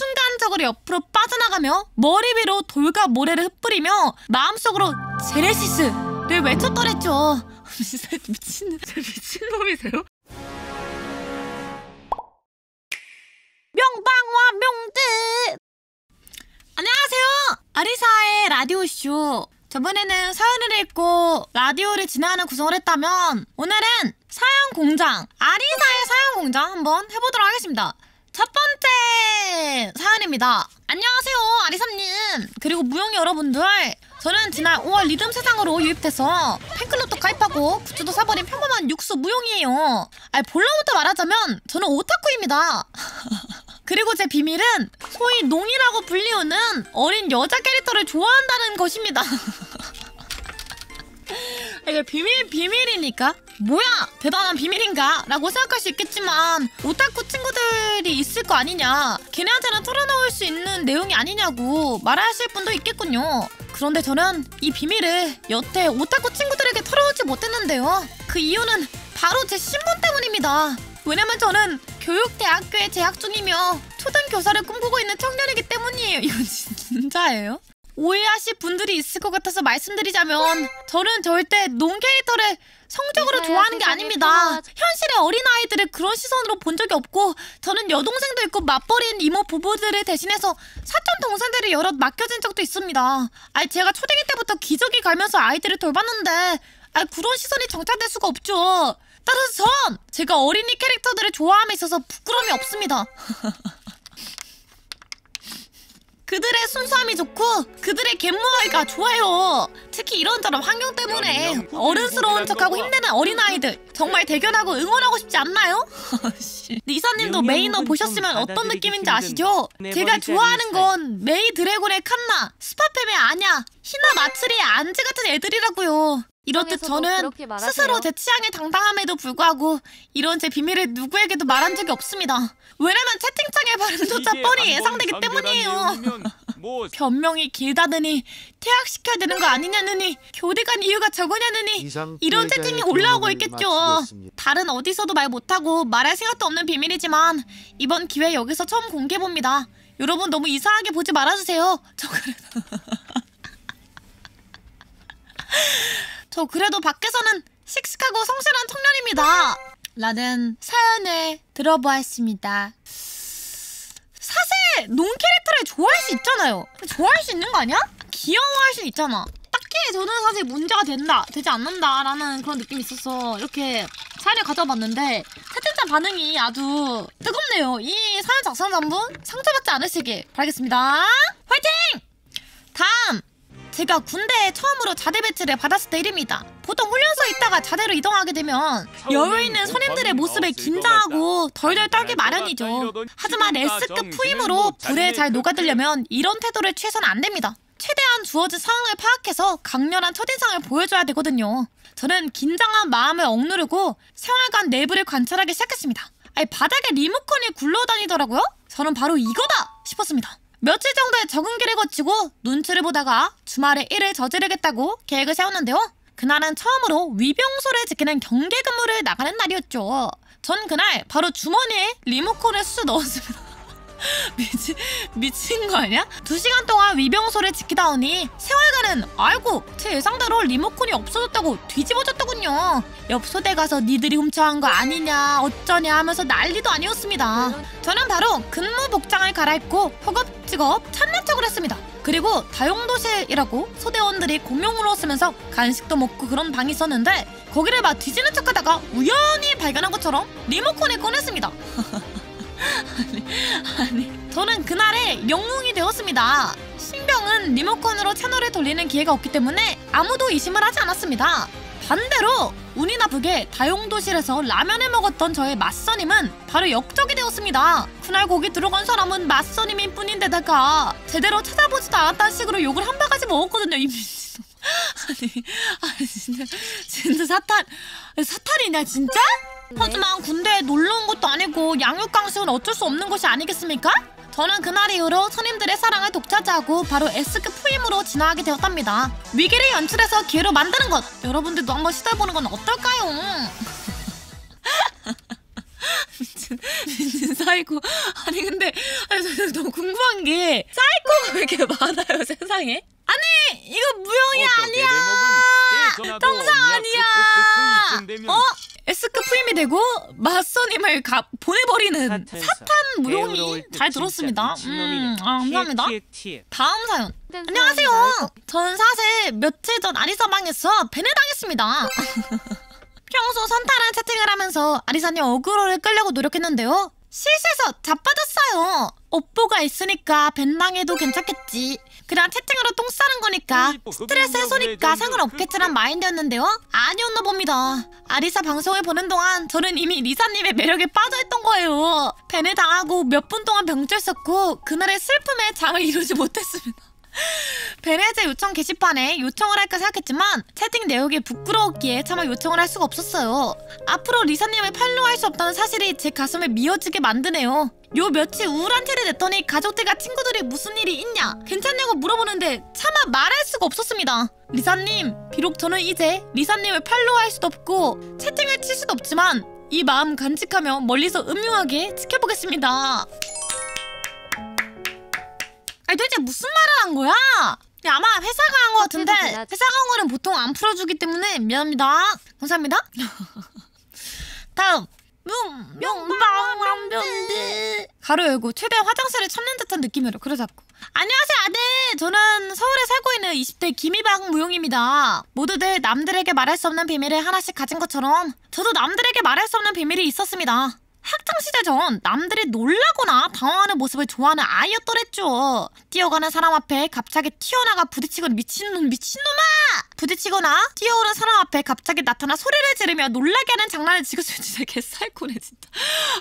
순간적으로 옆으로 빠져나가며 머리 위로 돌과 모래를 흩뿌리며 마음속으로 제네시스를 외쳤더랬죠. 미친놈이세요? 명방와 명뜻! 안녕하세요! 아리사의 라디오쇼. 저번에는 사연을 읽고 라디오를 진행하는 구성을 했다면 오늘은 사연공장, 아리사의 사연공장 한번 해보도록 하겠습니다. 첫 번째 사연입니다. 안녕하세요 아리사님 그리고 무용 여러분들. 저는 지난 5월 리듬 세상으로 유입돼서 팬클럽도 가입하고 굿즈도 사버린 평범한 육수 무용이에요. 본론부터 말하자면 저는 오타쿠입니다. 그리고 제 비밀은 소위 농이라고 불리우는 어린 여자 캐릭터를 좋아한다는 것입니다. 이게 비밀이니까 뭐야 대단한 비밀인가 라고 생각할 수 있겠지만 오타쿠 친구들이 있을 거 아니냐, 걔네한테는 털어놓을 수 있는 내용이 아니냐고 말하실 분도 있겠군요. 그런데 저는 이 비밀을 여태 오타쿠 친구들에게 털어놓지 못했는데요. 그 이유는 바로 제 신분 때문입니다. 왜냐면 저는 교육대학교에 재학 중이며 초등교사를 꿈꾸고 있는 청년이기 때문이에요. 이건 진짜예요? 오해하실 분들이 있을 것 같아서 말씀드리자면 저는 절대 농 캐릭터를 성적으로 좋아하는 게 아닙니다. 현실의 어린아이들을 그런 시선으로 본 적이 없고 저는 여동생도 있고 맞벌이인 이모 부부들을 대신해서 사촌 동생들을 여럿 맡겨진 적도 있습니다. 제가 초딩이 때부터 기저귀 갈면서 아이들을 돌봤는데 그런 시선이 정착될 수가 없죠. 따라서 전 제가 어린이 캐릭터들을 좋아함에 있어서 부끄러움이 없습니다. 그들의 순수함이 좋고 그들의 갯모아이가 좋아요. 특히 이런저런 환경 때문에 어른스러운 척하고 힘내는 어린아이들 정말 대견하고 응원하고 싶지 않나요? 리사님도 메이너 보셨으면 어떤 느낌인지 아시죠? 제가 좋아하는 건 메이 드래곤의 칸나, 스파팸의 아냐, 히나 마츠리의 안지 같은 애들이라고요. 이렇듯 저는 스스로 제 취향에 당당함에도 불구하고 이런 제 비밀을 누구에게도 말한 적이 없습니다. 왜냐면 채팅창의 발음조차 뻔히 예상되기 때문이에요. 변명이 길다느니 퇴학시켜야 되는 거 아니냐느니 교대 간 이유가 저거냐느니 이런 채팅이 올라오고 있겠죠. 다른 어디서도 말 못하고 말할 생각도 없는 비밀이지만 이번 기회에 여기서 처음 공개해봅니다. 여러분 너무 이상하게 보지 말아주세요. 저 그래도 밖에서는 씩씩하고 성실한 청년입니다. 라는 사연을 들어보았습니다. 사실 농 캐릭터를 좋아할 수 있잖아요. 좋아할 수 있는 거 아니야? 귀여워할 수 있잖아. 딱히 저는 사실 문제가 되지 않는다 라는 그런 느낌이 있어서 이렇게 사연을 가져봤는데 채팅창 반응이 아주 뜨겁네요. 이 사연 작성자분 상처받지 않으시길 바라겠습니다. 화이팅! 다음! 제가 군대에 처음으로 자대 배치를 받았을 때 일입니다. 보통 훈련소에 있다가 자대로 이동하게 되면 여유있는 선임들의 모습에 긴장하고 덜덜 떨기 마련이죠. 하지만 S급 후임으로 불에 잘 녹아들려면 이런 태도를 취해서는 안 됩니다. 최대한 주어진 상황을 파악해서 강렬한 첫인상을 보여줘야 되거든요. 저는 긴장한 마음을 억누르고 생활관 내부를 관찰하기 시작했습니다. 바닥에 리모컨이 굴러다니더라고요? 저는 바로 이거다 싶었습니다. 며칠 정도의 적응기를 거치고 눈치를 보다가 주말에 일을 저지르겠다고 계획을 세웠는데요. 그날은 처음으로 위병소를 지키는 경계 근무를 나가는 날이었죠. 전 그날 바로 주머니에 리모컨을 쑥 넣었습니다. 미친 거 아니야? 2시간 동안 위병소를 지키다 오니 생활관은 아이고 제 예상대로 리모컨이 없어졌다고 뒤집어졌더군요. 옆 소대 가서 니들이 훔쳐간 거 아니냐 어쩌냐 하면서 난리도 아니었습니다. 저는 바로 근무 복장을 갈아입고 허겁지겁 찾는 척을 했습니다. 그리고 다용도실이라고 소대원들이 공용으로 쓰면서 간식도 먹고 그런 방이 있었는데 거기를 막 뒤지는 척하다가 우연히 발견한 것처럼 리모컨을 꺼냈습니다. 아니 저는 그날에 영웅이 되었습니다. 신병은 리모컨으로 채널을 돌리는 기회가 없기 때문에 아무도 의심을 하지 않았습니다. 반대로 운이 나쁘게 다용도실에서 라면을 먹었던 저의 맞선임은 바로 역적이 되었습니다. 그날 거기 들어간 사람은 맞선임인 뿐인데다가 제대로 찾아보지도 않았다는 식으로 욕을 한 바가지 먹었거든요. 이 미친놈. 아니 진짜 사탄이냐 진짜? 하지만 군대에 놀러 온 것도 아니고 양육강식은 어쩔 수 없는 것이 아니겠습니까? 저는 그날 이후로 선임들의 사랑을 독차지하고 바로 S급 후임으로 진화하게 되었답니다. 위기를 연출해서 기회로 만드는 것! 여러분들도 한번 시도해보는 건 어떨까요? 미친 사이코. 아니 근데 저 너무 궁금한 게 사이코가 왜 이렇게 많아요 세상에? 아니 이거 무용이 아니야. 동상 아니야. S급 프임이 되고 마스터님을 보내버리는 사탄 무용이. 잘 들었습니다. 감사합니다. 다음 사연. 안녕하세요. 전 사실 며칠 전 아리사방에서 배내당했습니다. 평소 선탈한 채팅을 하면서 아리사님 어그로를 끌려고 노력했는데요. 실수해서 자빠졌어요. 업보가 있으니까 벤당해도 괜찮겠지. 그냥 채팅으로 똥 싸는 거니까 스트레스 해소니까 상관없겠지란 마인드였는데요. 아니었나 봅니다. 아리사 방송을 보는 동안 저는 이미 리사님의 매력에 빠져있던 거예요. 벤을 당하고 몇 분 동안 병들 썼고 그날의 슬픔에 장을 이루지 못했습니다. 베네제 요청 게시판에 요청을 할까 생각했지만 채팅 내용이 부끄러웠기에 차마 요청을 할 수가 없었어요. 앞으로 리사님을 팔로우할 수 없다는 사실이 제 가슴을 미어지게 만드네요. 요 며칠 우울한 티를 냈더니 가족들과 친구들이 무슨 일이 있냐 괜찮냐고 물어보는데 차마 말할 수가 없었습니다. 리사님, 비록 저는 이제 리사님을 팔로우할 수도 없고 채팅을 칠 수도 없지만 이 마음 간직하며 멀리서 음흉하게 지켜보겠습니다. 아니 도대체 무슨 말을 한 거야? 아마 회사가 한 거 같은데 회사가 한 거는 보통 안 풀어주기 때문에 미안합니다. 감사합니다. 다음 명방랑변대 가로 열고 최대한 화장실을 찾는 듯한 느낌으로 그래 자꾸. 안녕하세요 아들. 저는 서울에 살고 있는 20대 김이방 무용입니다. 모두들 남들에게 말할 수 없는 비밀을 하나씩 가진 것처럼 저도 남들에게 말할 수 없는 비밀이 있었습니다. 학창시절 전 남들이 놀라거나 당황하는 모습을 좋아하는 아이였더랬죠. 뛰어가는 사람 앞에 갑자기 튀어나가 부딪히거나 미친놈아! 부딪히거나 뛰어오는 사람 앞에 갑자기 나타나 소리를 지르며 놀라게 하는 장난을 지었어요. 진짜 개살코네 진짜.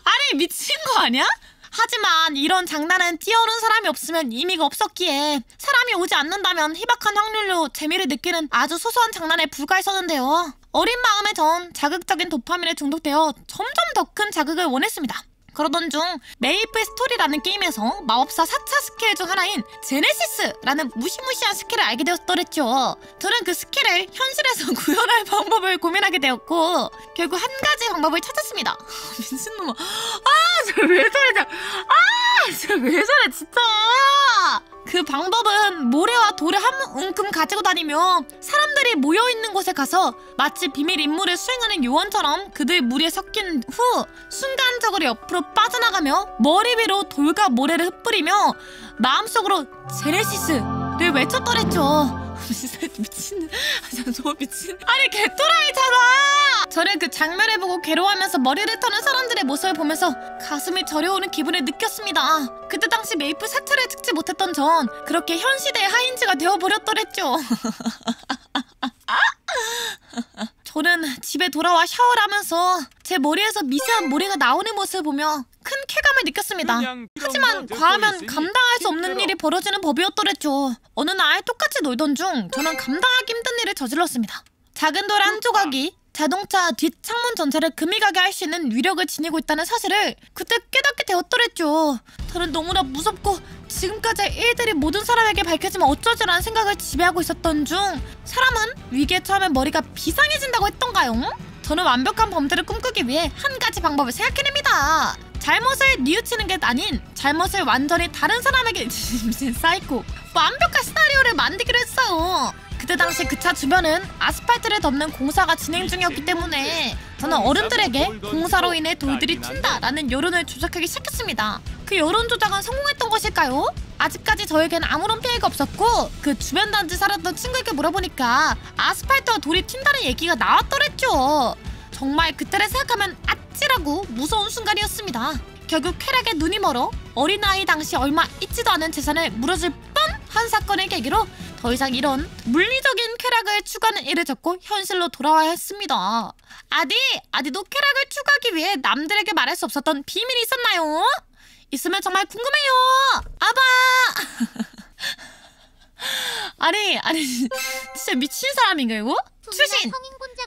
아니 미친 거 아니야? 하지만 이런 장난은 뛰어오는 사람이 없으면 의미가 없었기에 사람이 오지 않는다면 희박한 확률로 재미를 느끼는 아주 소소한 장난에 불과했었는데요. 어린 마음에 전 자극적인 도파민에 중독되어 점점 더 큰 자극을 원했습니다. 그러던 중 메이플 스토리라는 게임에서 마법사 4차 스킬 중 하나인 제네시스라는 무시무시한 스킬을 알게 되었더랬죠. 저는 그 스킬을 현실에서 구현할 방법을 고민하게 되었고 결국 한 가지 방법을 찾았습니다. 미친놈아. 저 왜 저래 진짜 왜 저래 진짜. 그 방법은 모래와 돌을 한 움큼 가지고 다니며 사람들이 모여있는 곳에 가서 마치 비밀 임무를 수행하는 요원처럼 그들 무리에 섞인 후 순간적으로 옆으로 빠져나가며 머리 위로 돌과 모래를 흩뿌리며 마음속으로 제네시스를 외쳤더랬죠. 미친. 저 미친. 아니 개또라이잖아. 저는 그 장면을 보고 괴로워하면서 머리를 터는 사람들의 모습을 보면서 가슴이 저려오는 기분을 느꼈습니다. 그때 당시 메이플 4차를 찍지 못했던 전 그렇게 현 시대의 하인즈가 되어버렸더랬죠. 저는 집에 돌아와 샤워를 하면서 제 머리에서 미세한 모래가 나오는 모습을 보며 큰 쾌감을 느꼈습니다. 하지만 과하면 감당할 수 없는 일이 벌어지는 법이었더랬죠. 어느 날 똑같이 놀던 중 저는 감당하기 힘든 일을 저질렀습니다. 작은 돌 한 조각이 자동차 뒷창문 전체를 금이 가게 할 수 있는 위력을 지니고 있다는 사실을 그때 깨닫게 되었더랬죠. 저는 너무나 무섭고 지금까지의 일들이 모든 사람에게 밝혀지면 어쩌지라는 생각을 지배하고 있었던 중 사람은 위기에 처하면 머리가 비상해진다고 했던가요? 저는 완벽한 범죄를 꿈꾸기 위해 한 가지 방법을 생각해냅니다. 잘못을 뉘우치는 게 아닌 잘못을 완전히 다른 사람에게 무슨 사이코 완벽한 시나리오를 만들기로 했어요. 그때 당시 그 차 주변은 아스팔트를 덮는 공사가 진행 중이었기 때문에 저는 어른들에게 공사로 인해 돌들이 튄다라는 여론을 조작하기 시작했습니다. 그 여론 조작은 성공했던 것일까요? 아직까지 저에겐 아무런 피해가 없었고 그 주변 단지 살았던 친구에게 물어보니까 아스팔트와 돌이 튄다는 얘기가 나왔더랬죠. 정말 그때를 생각하면 아찔하고 무서운 순간이었습니다. 결국 쾌락에 눈이 멀어 어린아이 당시 얼마 있지도 않은 재산을 물어줄 뻔한 사건을 계기로 더 이상 이런 물리적인 쾌락을 추구하는 일을 접고 현실로 돌아와야 했습니다. 아디도 쾌락을 추구하기 위해 남들에게 말할 수 없었던 비밀이 있었나요? 있으면 정말 궁금해요. 아바. 아니 진짜 미친 사람인가 이거? 출신!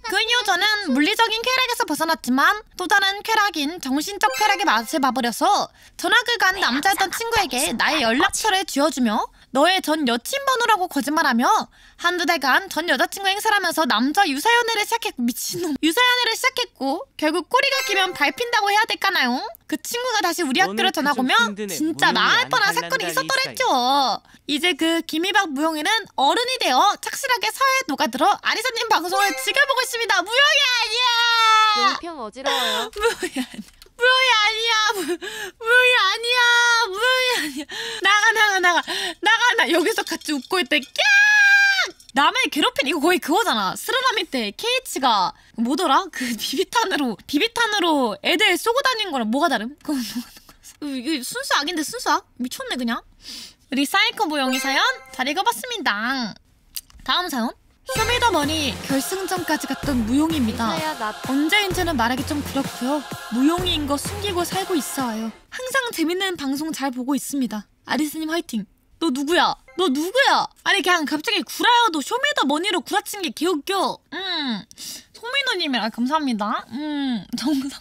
그 이후 저는 물리적인 쾌락에서 벗어났지만 또 다른 쾌락인 정신적 쾌락에 맛을 봐버려서 전학을 간 남자였던 친구에게 나의 연락처를 쥐어주며 너의 전 여친 번호라고 거짓말하며 한두 달간 전 여자친구 행세를 하면서 남자 유사연애를 시작했고 미친놈 유사연애를 시작했고 결국 꼬리가 기면 밟힌다고 해야 될까나요? 그 친구가 다시 우리 학교로 전화오면 진짜 망할 뻔한 사건이 있었더랬죠. 이제 그 김희박 무용이는 어른이 되어 착실하게 사회에 녹아들어 아리사님 방송을 즐겨보고 있습니다. 무용이 아니야. 용평 어지러워요. 무용이 아니야. 무용이 아니야. 무용이 아니야. 무용이 아니야. 나가 여기서 같이 웃고 있대. 깍! 남을 괴롭힌 이거 거의 그거잖아. 스르라미 때 KH가 뭐더라? 그 비비탄으로 애들 쏘고 다니는 거랑 뭐가 다름? 그건 이거 순수악인데 순수악? 미쳤네 그냥. 리사이클 무용이 사연 잘 읽어봤습니다. 다음 사연. 쇼미더머니 결승전까지 갔던 무용입니다. 이사야 나 언제인지는 말하기 좀 그렇고요. 무용이인 거 숨기고 살고 있어요. 항상 재밌는 방송 잘 보고 있습니다. 아리스님 화이팅. 너 누구야? 아니 그냥 갑자기 구라여도 쇼미더머니로 구라친 게 개웃겨. 소민호님이라 감사합니다. 정상